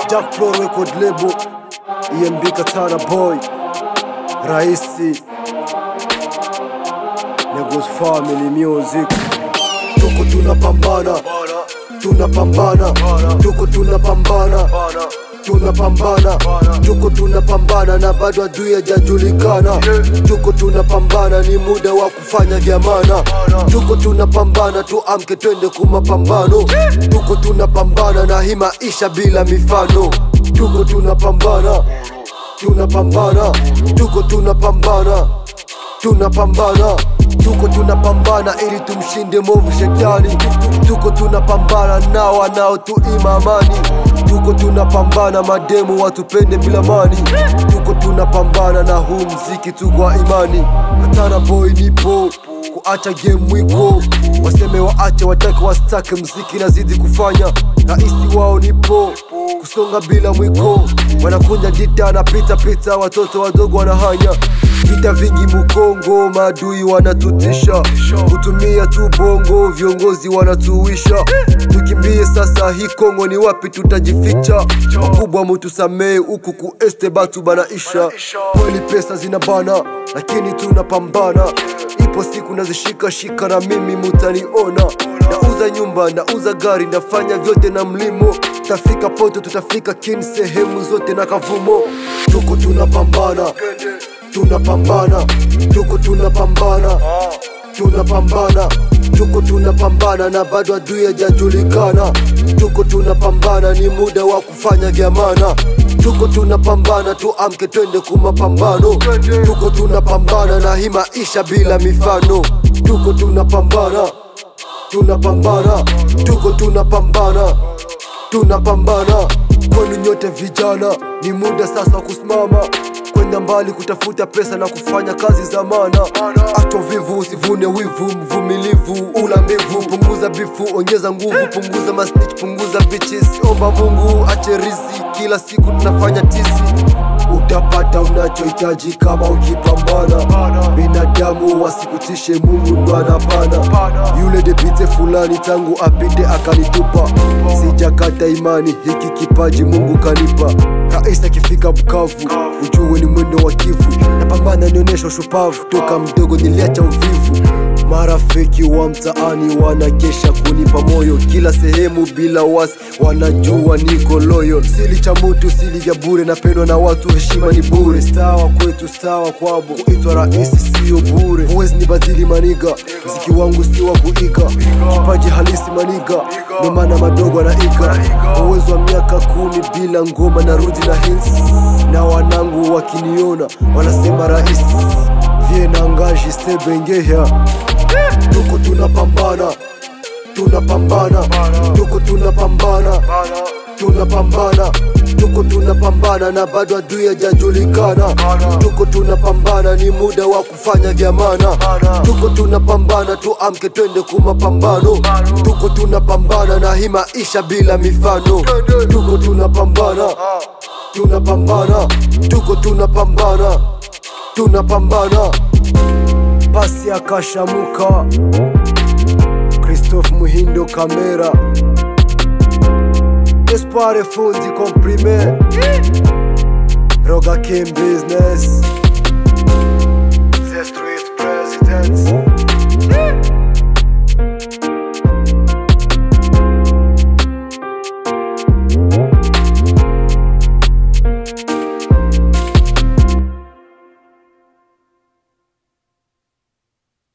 Jack Pro Record Label, EMB Katana Boy, Raisi, Negos Family Music. Tuko tunapambana, tunapambana, tuko tunapambana, tunapambana, tuko tunapambana na bado adui hajajulikana. Tuko tunapambana, ni muda wa kufanya vyamana. Tuko tunapambana, tuamke twende kumapambano. Tuko tunapambana na hii maisha bila mifano. Tuko tunapambana, tunapambana, tuko tunapambana, tunapambana, tuko tunapambana ili tumshinde movu shetani. Tuko tunapambana na wanao tuimamani. Tuko tunapambana mademu watupende bila mani. Tuko tunapambana na huu mziki tu kwa imani. Katana Boy nipo, kuacha game mwiko. Waseme waache watake wastake, mziki nazidi kufanya. Raisi wao nipo, kusonga bila mwiko. Wanakunja gita na pita, watoto wadogo wanahanya. Vita vingi Mukongo, maadui wanatutisha. Kutumia tu bongo, viongozi wanatuisha. Tukimbie sasa, hii Kongo ni wapi tutajificha? Makubwa mutusamee, huku kueste batu banaisha. Kweli pesa zinabana, lakini tunapambana. Ipo siku nazishika na mimi mutaniona. Nauza nyumba, nauza gari, nafanya vyote na mlimo. Tutafika poto, tutafika kin, sehemu zote na Kavumo. Tuko tunapambana, tunapambana, tuko tunapambana, tunapambana, tuko tunapambana na bado adui hajajulikana. Tuko tunapambana, ni muda wa kufanya vyamana. Tuko tunapambana, tuamke twende kumapambano. Tuko tunapambana na hii maisha bila mifano. Tuko tunapambana, tunapambana, tuko tunapambana, tunapambana. Kwenu nyote vijana, ni muda sasa kusimama, kwenda mbali kutafuta pesa na kufanya kazi za maana. Acha vivu, usivune wivu, mvumilivu, ula mbivu. Punguza bifu, ongeza nguvu, punguza masnitch, punguza bitches. Omba Mungu ache riziki, kila siku tunafanya tizi. Utapata unachohitaji kama ukipambana. Binadamu wasikutishe, Mungu ndo anapana. Yule debite fulani tangu apite akanitupa. Sijakata imani, hiki kipaji Mungu kanipa. Kaisa kifika Bukavu, ujue ni mwendo wa Kivu. Napambana nionyesha ushupavu, toka mdogo niliacha uvivu. Marafiki wa mtaani wanakesha kunipa moyo. Kila sehemu bila wasi, wanajua niko loyal. Sili cha mutu, sili vya bure, napendwa na watu, heshima ni bure. Stawa kwetu, stawa kwabo, kuitwa raisi sio bure. Huwezi nibadili maniga, mziki wangu si wa kuiga. Kipaji halisi maniga, ndo maana madogo anaiga. Uwezo wa miaka 10 bila ngoma narudi na hits. Na wanangu wakiniona, wanasema raisi vie na ngaji stebe ngehya. Tuko tunapambana, tunapambana, tuko tunapambana, tunapambana, tuko tunapambana na bado adui hajajulikana. Tuko tunapambana, ni muda wa kufanya vyamana. Tuko tunapambana, tuamke twende kumapambano. Tuko tunapambana na hii maisha bila mifano. Tuko tunapambana, tunapambana, tuko tunapambana, tunapambana. Pasi akashamuka, Christophe Muhindo kamera. Espoir fundi comprimé, Roga King Business, The Street President.